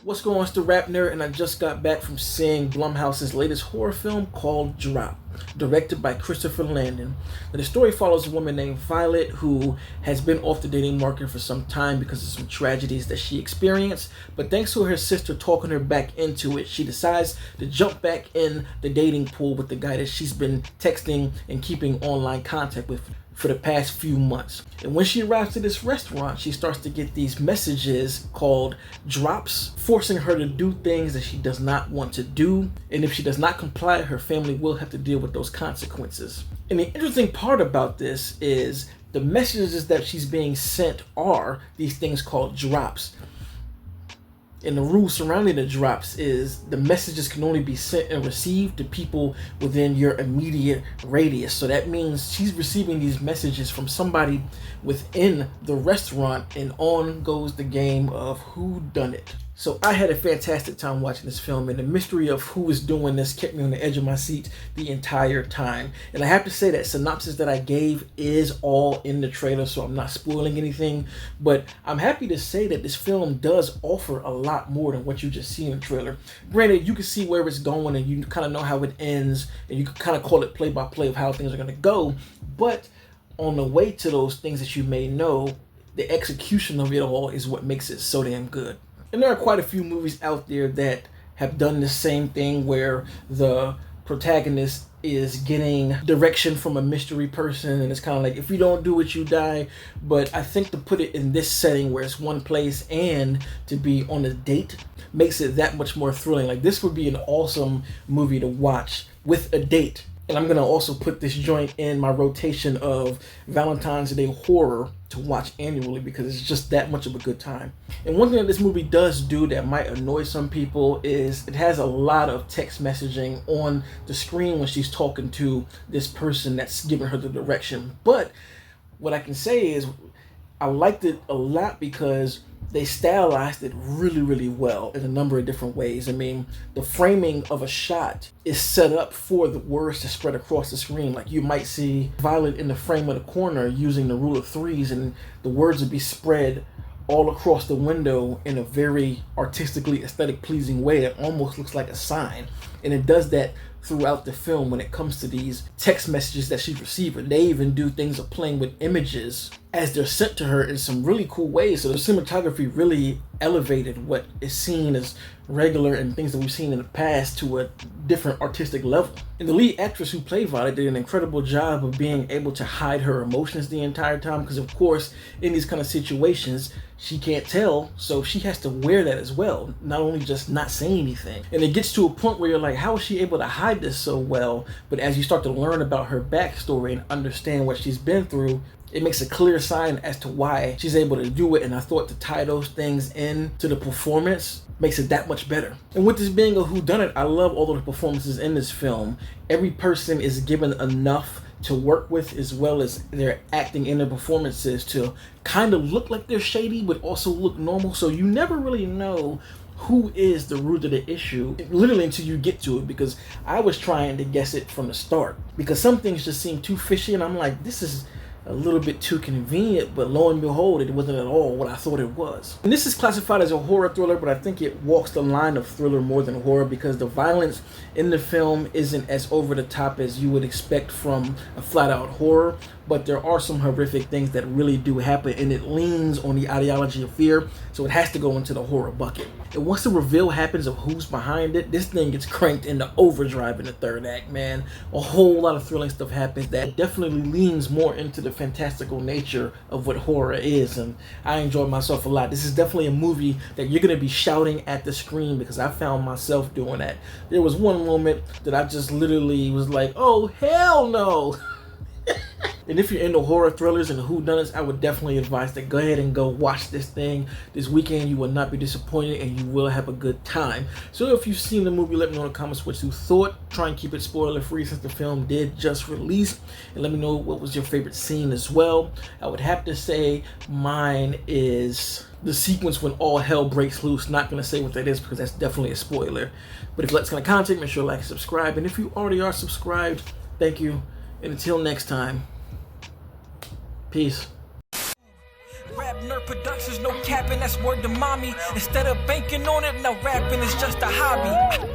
What's going on? It's the RapNerd, and I just got back from seeing Blumhouse's latest horror film called Drop, directed by Christopher Landon. Now, the story follows a woman named Violet who has been off the dating market for some time because of some tragedies that she experienced, but thanks to her sister talking her back into it, she decides to jump back in the dating pool with the guy that she's been texting and keeping online contact with for the past few months. And when she arrives to this restaurant, she starts to get these messages called drops, forcing her to do things that she does not want to do. And if she does not comply, her family will have to deal with those consequences. And the interesting part about this is the messages that she's being sent are these things called drops. And the rule surrounding the drops is the messages can only be sent and received to people within your immediate radius. So that means she's receiving these messages from somebody within the restaurant, and on goes the game of who done it. So I had a fantastic time watching this film, and the mystery of who is doing this kept me on the edge of my seat the entire time. And I have to say that synopsis that I gave is all in the trailer, so I'm not spoiling anything. But I'm happy to say that this film does offer a lot more than what you just see in the trailer. Granted, you can see where it's going and you kind of know how it ends, and you can kind of call it play by play of how things are going to go. But on the way to those things that you may know, the execution of it all is what makes it so damn good. And there are quite a few movies out there that have done the same thing, where the protagonist is getting direction from a mystery person, and it's kind of like, if you don't do it, you die. But I think to put it in this setting where it's one place and to be on a date makes it that much more thrilling. Like, this would be an awesome movie to watch with a date. And I'm going to also put this joint in my rotation of Valentine's Day horror to watch annually, because it's just that much of a good time. And one thing that this movie does do that might annoy some people is it has a lot of text messaging on the screen when she's talking to this person that's giving her the direction. But what I can say is I liked it a lot because they stylized it really, really well in a number of different ways. I mean, the framing of a shot is set up for the words to spread across the screen. Like, you might see Violet in the frame of the corner using the rule of threes, and the words would be spread all across the window in a very artistically aesthetic pleasing way that almost looks like a sign. And it does that throughout the film when it comes to these text messages that she's receiving. They even do things of playing with images as they're sent to her in some really cool ways. So the cinematography really elevated what is seen as regular and things that we've seen in the past to a different artistic level. And the lead actress who played Violet did an incredible job of being able to hide her emotions the entire time, because of course in these kind of situations she can't tell, so she has to wear that as well, not only just not saying anything. And it gets to a point where you're like, how is she able to hide this so well? But as you start to learn about her backstory and understand what she's been through, it makes a clear sign as to why she's able to do it. And I thought to tie those things in to the performance makes it that much better. And with this being a whodunit, I love all of the performances in this film. Every person is given enough to work with, as well as their acting in their performances to kind of look like they're shady but also look normal. So you never really know who is the root of the issue, literally, until you get to it, because I was trying to guess it from the start, because some things just seem too fishy and I'm like, this is a little bit too convenient, but lo and behold, it wasn't at all what I thought it was. And this is classified as a horror thriller, but I think it walks the line of thriller more than horror, because the violence in the film isn't as over the top as you would expect from a flat out horror, but there are some horrific things that really do happen, and it leans on the ideology of fear, so it has to go into the horror bucket. And once the reveal happens of who's behind it, this thing gets cranked into overdrive in the third act, man. A whole lot of thrilling stuff happens that definitely leans more into the fantastical nature of what horror is, and I enjoyed myself a lot. This is definitely a movie that you're going to be shouting at the screen, because I found myself doing that. There was one moment that I just literally was like, oh, hell no! And if you're into horror thrillers and whodunits, I would definitely advise to go ahead and go watch this thing this weekend. You will not be disappointed, and you will have a good time. So if you've seen the movie, let me know in the comments what you thought. Try and keep it spoiler free since the film did just release, and let me know what was your favorite scene as well. I would have to say mine is the sequence when all hell breaks loose. Not going to say what that is because that's definitely a spoiler. But if you like this kind of content, make sure to like and subscribe. And if you already are subscribed, thank you. And until next time, peace. RapNerd Productions, no capping, that's word to mommy. Instead of banking on it, now rapping is just a hobby.